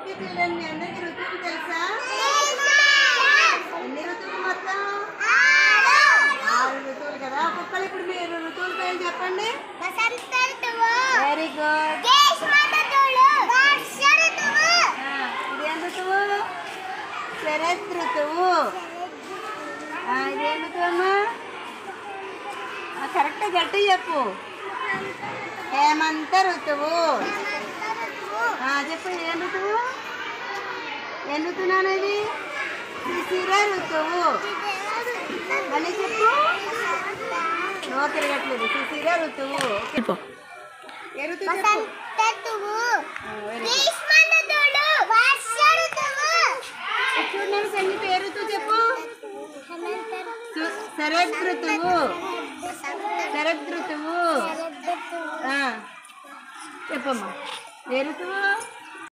Okay children, మీ అందరికి ఋతువులు తెలుసా? ఎన్ని ఋతువులు మొత్తం? 6 ఋతువులు కదా. ఒక్కొక్కరు ఇప్పుడు మీరు ఋతువుల పేరు చెప్పండి. Very good. ఇదేం ఋతువు? శరత్ ఋతువు. ఇదేం ఋతువు అమ్మా? కరెక్ట్ గట్టి చెప్పు. హేమంత ఋతువు. చెప్పు, ఏం ఋతువు? ఏం ఋతువు అనేది? శిశిర ఋతువు. మళ్ళీ చెప్పు. నో తిరగట్లేదు. శిశిర ఋతువు. ఏ ఋతువు చెప్పు? చూడండి సంగీత, ఏ ఋతువు చెప్పు? శరద్ ఋతువు. శరద్ ఋతువు. చెప్పమ్మా, ఏ ఋతువు?